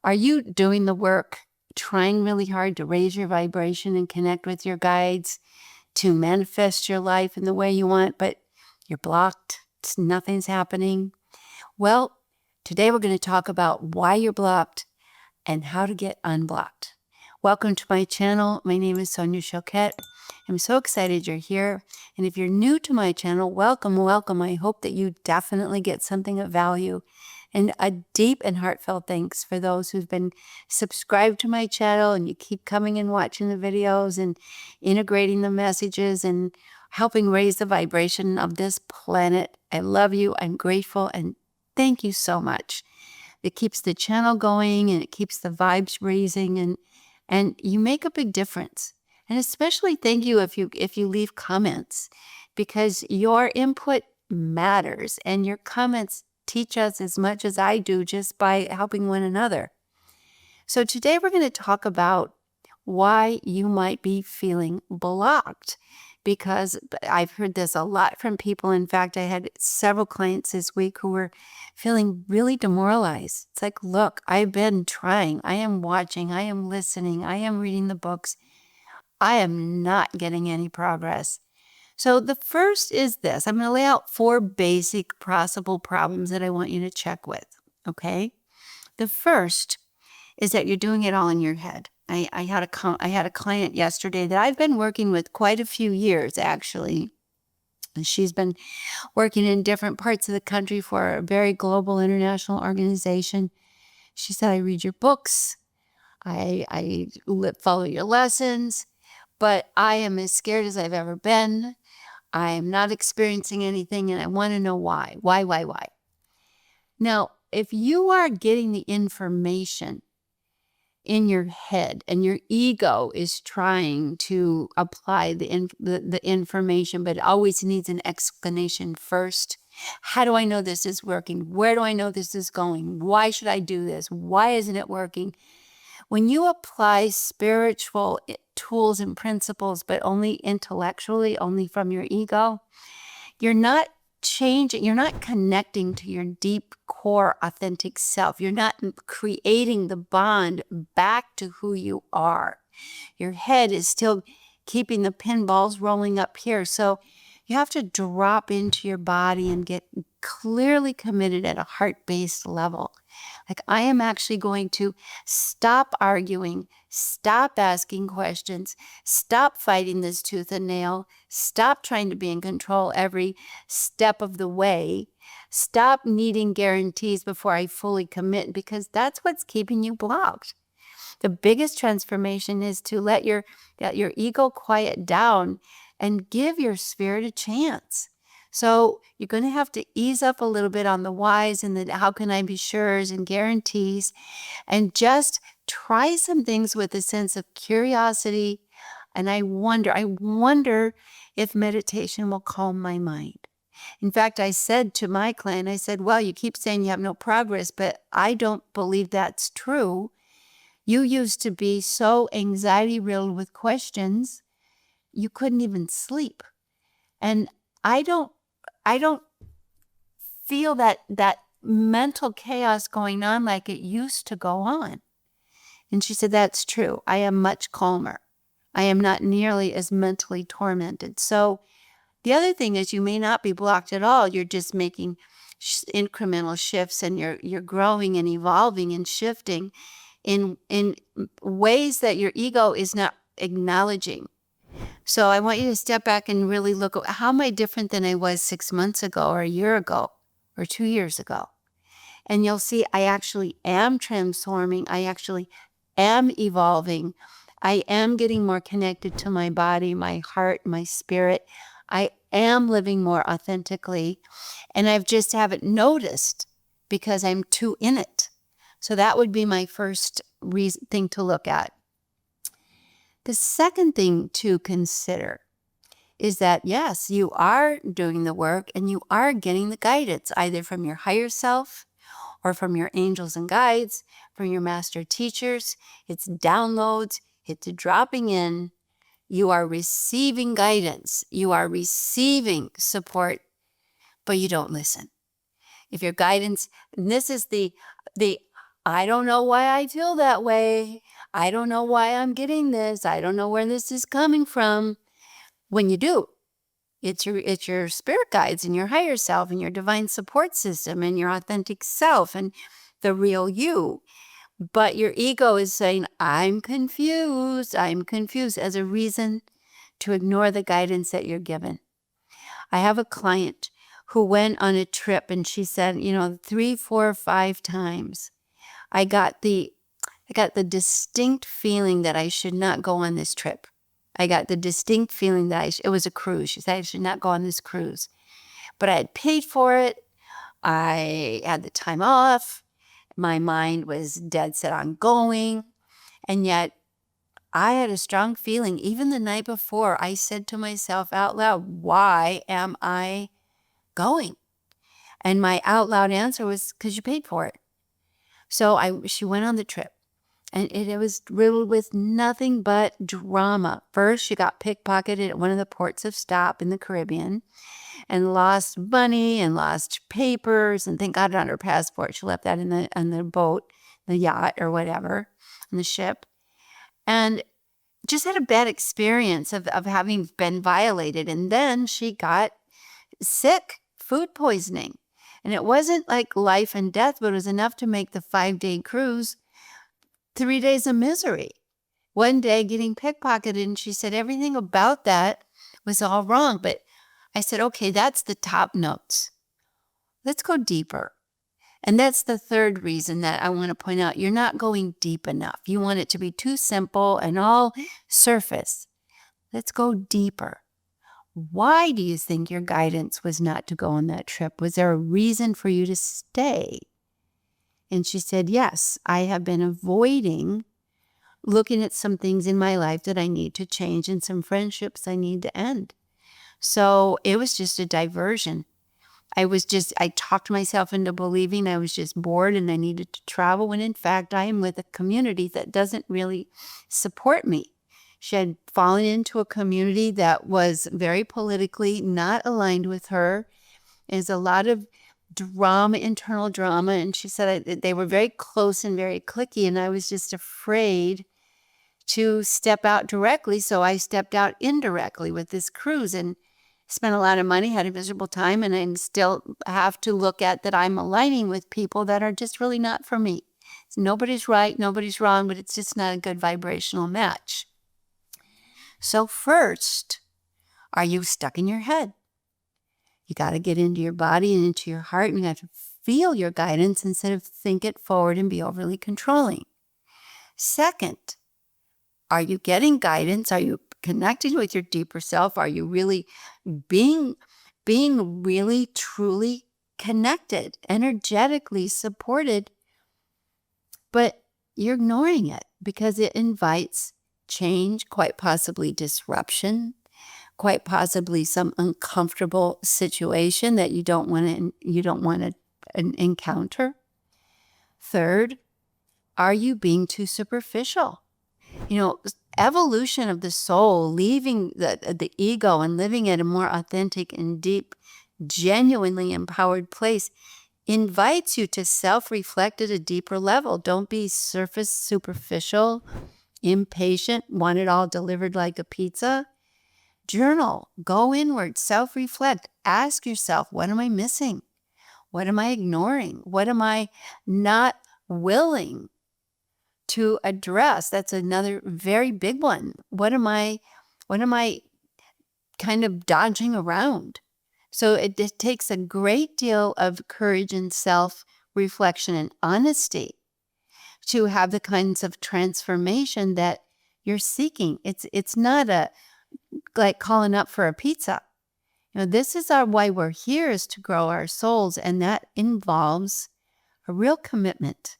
Are you doing the work, trying really hard to raise your vibration and connect with your guides, to manifest your life in the way you want, but you're blocked? Nothing's happening. Well, today we're going to talk about why you're blocked and how to get unblocked. Welcome to my channel. My name is Sonia Choquette. I'm so excited you're here. And if you're new to my channel, welcome, welcome. I hope that you definitely get something of value. And a deep and heartfelt thanks for those who've been subscribed to my channel and you keep coming and watching the videos and integrating the messages and helping raise the vibration of this planet. I love you. I'm grateful. And thank you so much. It keeps the channel going and it keeps the vibes raising, and you make a big difference. And especially thank you if you leave comments, because your input matters and your comments teach us as much as I do just by helping one another. So today we're going to talk about why you might be feeling blocked, because I've heard this a lot from people. In fact, I had several clients this week who were feeling really demoralized. It's like, look, I've been trying. I am watching. I am listening. I am reading the books. I am not getting any progress. So the first is this. I'm going to lay out 4 basic possible problems that I want you to check with, okay? The first is that you're doing it all in your head. I had a client yesterday that I've been working with quite a few years, actually. And she's been working in different parts of the country for a very global international organization. She said, I read your books. I follow your lessons, but I am as scared as I've ever been. I am not experiencing anything, and I want to know why. Why? Now, if you are getting the information in your head and your ego is trying to apply the information, but it always needs an explanation first. How do I know this is working? Where do I know this is going? Why should I do this? Why isn't it working? When you apply spiritual tools and principles, but only intellectually, only from your ego, you're not changing, you're not connecting to your deep core authentic self. You're not creating the bond back to who you are. Your head is still keeping the pinballs rolling up here. So you have to drop into your body and get clearly committed at a heart-based level. Like, I am actually going to stop arguing, stop asking questions, stop fighting this tooth and nail, stop trying to be in control every step of the way, stop needing guarantees before I fully commit, because that's what's keeping you blocked. The biggest transformation is to let your ego quiet down and give your spirit a chance. So you're going to have to ease up a little bit on the whys and the how can I be sures and guarantees, and just try some things with a sense of curiosity. And I wonder if meditation will calm my mind. In fact, I said to my client, I said, well, you keep saying you have no progress, but I don't believe that's true. You used to be so anxiety-riddled with questions, you couldn't even sleep. And I don't feel that mental chaos going on like it used to go on. And she said, that's true. I am much calmer. I am not nearly as mentally tormented. So the other thing is, you may not be blocked at all. You're just making incremental shifts, and you're growing and evolving and shifting in ways that your ego is not acknowledging. So I want you to step back and really look at, how am I different than I was 6 months ago or a year ago or 2 years ago? And you'll see I actually am transforming. I actually am evolving. I am getting more connected to my body, my heart, my spirit. I am living more authentically, and I just haven't noticed because I'm too in it. So that would be my first thing to look at. The second thing to consider is that, yes, you are doing the work and you are getting the guidance, either from your higher self or from your angels and guides, from your master teachers. It's downloads, it's dropping in. You are receiving guidance. You are receiving support, but you don't listen. If your guidance, and this is the I don't know why I feel that way. I don't know why I'm getting this. I don't know where this is coming from. When you do, it's your spirit guides and your higher self and your divine support system and your authentic self and the real you. But your ego is saying, I'm confused as a reason to ignore the guidance that you're given. I have a client who went on a trip and she said, 3, 4, 5 times, I got the distinct feeling that I should not go on this trip. I got the distinct feeling that it was a cruise. She said I should not go on this cruise. But I had paid for it. I had the time off. My mind was dead set on going. And yet I had a strong feeling. Even the night before, I said to myself out loud, why am I going? And my out loud answer was, because you paid for it. So she went on the trip. And it was riddled with nothing but drama. First, she got pickpocketed at one of the ports of stop in the Caribbean and lost money and lost papers and thank God not her passport. She left that on the boat, the yacht or whatever, on the ship. And just had a bad experience of having been violated. And then she got sick, food poisoning. And it wasn't like life and death, but it was enough to make the 5-day cruise 3 days of misery. One day getting pickpocketed, and she said everything about that was all wrong. But I said, okay, that's the top notes. Let's go deeper. And that's the third reason that I want to point out. You're not going deep enough. You want it to be too simple and all surface. Let's go deeper. Why do you think your guidance was not to go on that trip? Was there a reason for you to stay? And she said, yes, I have been avoiding looking at some things in my life that I need to change and some friendships I need to end. So it was just a diversion. I talked myself into believing I was just bored and I needed to travel when in fact I am with a community that doesn't really support me. She had fallen into a community that was very politically not aligned with her. There's a lot of drama, internal drama. And she said they were very close and very cliquey. And I was just afraid to step out directly. So I stepped out indirectly with this cruise and spent a lot of money, had a miserable time. And I still have to look at that I'm aligning with people that are just really not for me. So nobody's right, nobody's wrong, but it's just not a good vibrational match. So first, are you stuck in your head? You got to get into your body and into your heart, and you have to feel your guidance instead of think it forward and be overly controlling. Second, are you getting guidance? Are you connecting with your deeper self? Are you really being really, truly connected, energetically supported? But you're ignoring it because it invites change, quite possibly disruption, quite possibly some uncomfortable situation that you don't want to encounter. Third, are you being too superficial? Evolution of the soul, leaving the ego and living at a more authentic and deep, genuinely empowered place invites you to self-reflect at a deeper level. Don't be surface superficial, impatient, want it all delivered like a pizza. Journal, go inward, self-reflect, ask yourself, what am I missing? What am I ignoring? What am I not willing to address? That's another very big one. What am I kind of dodging around? So it takes a great deal of courage and self-reflection and honesty to have the kinds of transformation that you're seeking. It's not like calling up for a pizza. This is why we're here, is to grow our souls. And that involves a real commitment,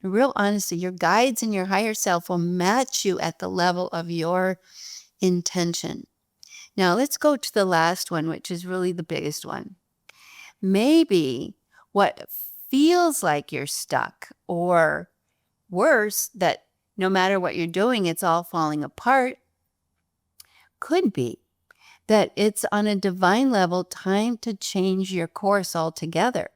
a real honesty. Your guides and your higher self will match you at the level of your intention. Now let's go to the last one, which is really the biggest one. Maybe what feels like you're stuck, or worse, that no matter what you're doing, it's all falling apart, could be that it's on a divine level time to change your course altogether.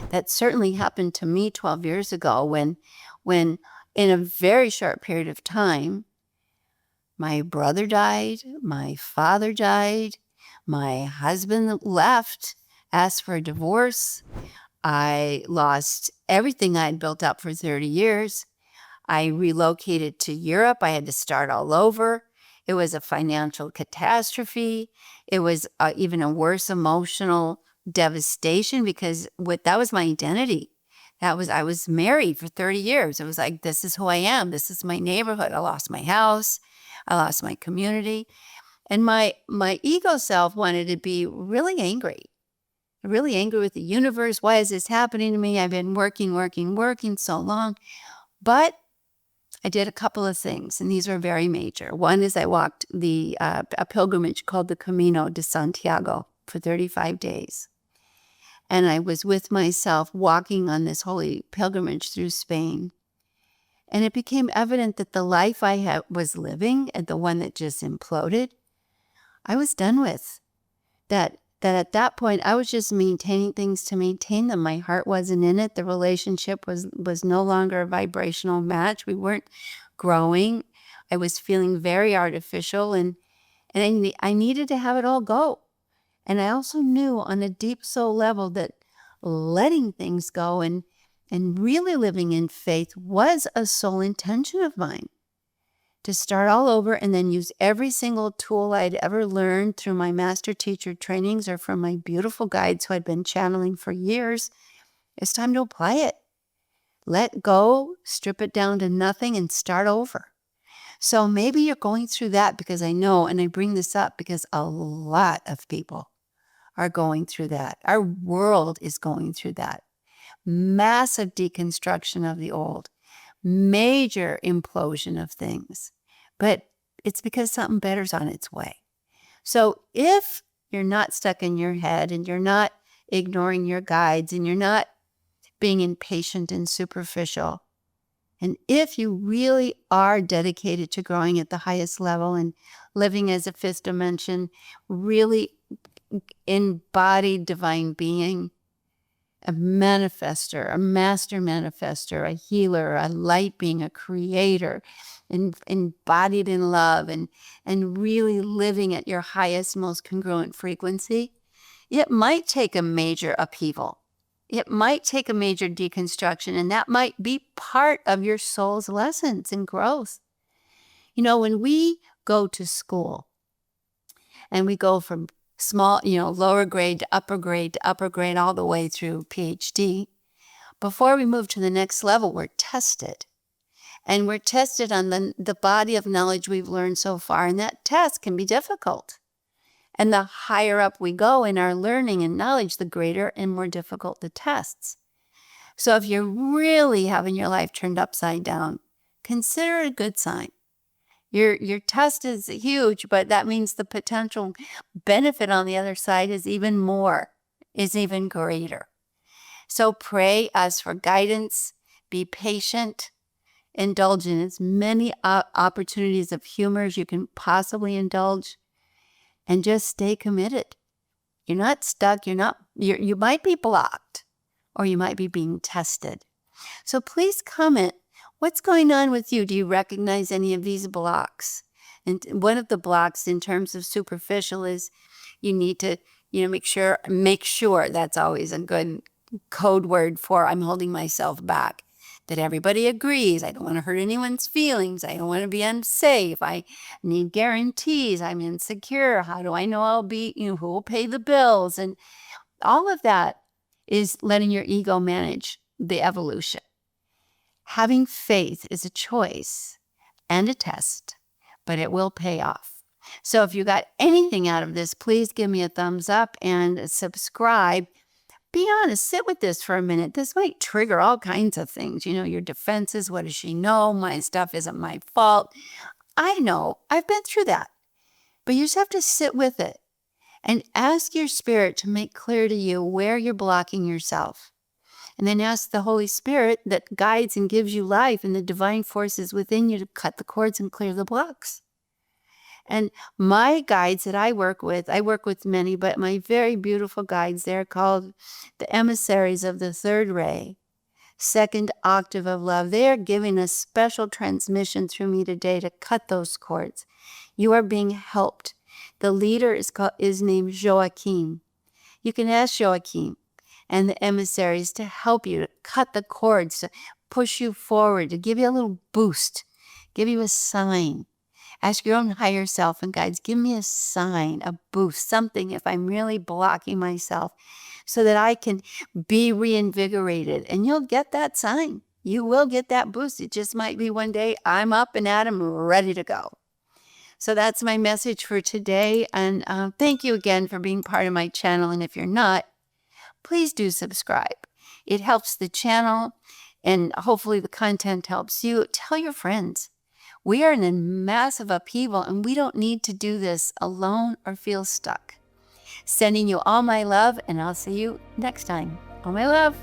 That certainly happened to me 12 years ago when in a very short period of time, my brother died, my father died, my husband left, asked for a divorce. I lost everything I'd built up for 30 years. I relocated to Europe. I had to start all over. It was a financial catastrophe. It was even a worse emotional devastation because that was my identity. I was married for 30 years. It was like, this is who I am. This is my neighborhood. I lost my house. I lost my community. And my ego self wanted to be really angry with the universe. Why is this happening to me? I've been working so long. But I did a couple of things, and these were very major. One is I walked a pilgrimage called the Camino de Santiago for 35 days. And I was with myself walking on this holy pilgrimage through Spain. And it became evident that the life I was living, and the one that just imploded, I was done with. That at that point, I was just maintaining things to maintain them. My heart wasn't in it. The relationship was no longer a vibrational match. We weren't growing. I was feeling very artificial, and I needed to have it all go. And I also knew on a deep soul level that letting things go and really living in faith was a soul intention of mine. To start all over and then use every single tool I'd ever learned through my master teacher trainings or from my beautiful guides who I'd been channeling for years. It's time to apply it. Let go, strip it down to nothing, and start over. So maybe you're going through that, because I know, and I bring this up because a lot of people are going through that. Our world is going through that. Massive deconstruction of the old. Major implosion of things. But it's because something better's on its way. So if you're not stuck in your head and you're not ignoring your guides and you're not being impatient and superficial, and if you really are dedicated to growing at the highest level and living as a fifth dimension, really embodied divine being, a manifester, a master manifester, a healer, a light being, a creator, embodied in love and really living at your highest, most congruent frequency, it might take a major upheaval. It might take a major deconstruction, and that might be part of your soul's lessons and growth. You know, when we go to school and we go from small, lower grade to upper grade all the way through PhD, before we move to the next level, we're tested. And we're tested on the body of knowledge we've learned so far, and that test can be difficult. And the higher up we go in our learning and knowledge, the greater and more difficult the tests. So if you're really having your life turned upside down, consider it a good sign. Your test is huge, but that means the potential benefit on the other side is even greater. So pray, ask for guidance, be patient, indulge in as many opportunities of humor as you can possibly indulge, and just stay committed. You're not stuck. You might be blocked, or you might be being tested. So please comment. What's going on with you? Do you recognize any of these blocks? And one of the blocks in terms of superficial is you need to, make sure that's always a good code word for I'm holding myself back. That everybody agrees. I don't want to hurt anyone's feelings. I don't want to be unsafe. I need guarantees. I'm insecure. How do I know I'll be, who will pay the bills? And all of that is letting your ego manage the evolution. Having faith is a choice and a test, but it will pay off. So if you got anything out of this, please give me a thumbs up and subscribe. Be honest, sit with this for a minute. This might trigger all kinds of things. Your defenses. What does she know? My stuff isn't my fault. I know. I've been through that. But you just have to sit with it and ask your spirit to make clear to you where you're blocking yourself. And then ask the Holy Spirit that guides and gives you life and the divine forces within you to cut the cords and clear the blocks. And my guides that I work with many, but my very beautiful guides, they're called the emissaries of the third ray, second octave of love. They are giving a special transmission through me today to cut those cords. You are being helped. The leader is named Joachim. You can ask Joachim and the emissaries to help you to cut the cords, to push you forward, to give you a little boost, give you a sign. Ask your own higher self and guides, give me a sign, a boost, something if I'm really blocking myself so that I can be reinvigorated. And you'll get that sign. You will get that boost. It just might be one day I'm up and at 'em, ready to go. So that's my message for today. And thank you again for being part of my channel. And if you're not, please do subscribe. It helps the channel, and hopefully the content helps you. Tell your friends. We are in a massive upheaval, and we don't need to do this alone or feel stuck. Sending you all my love, and I'll see you next time. All my love.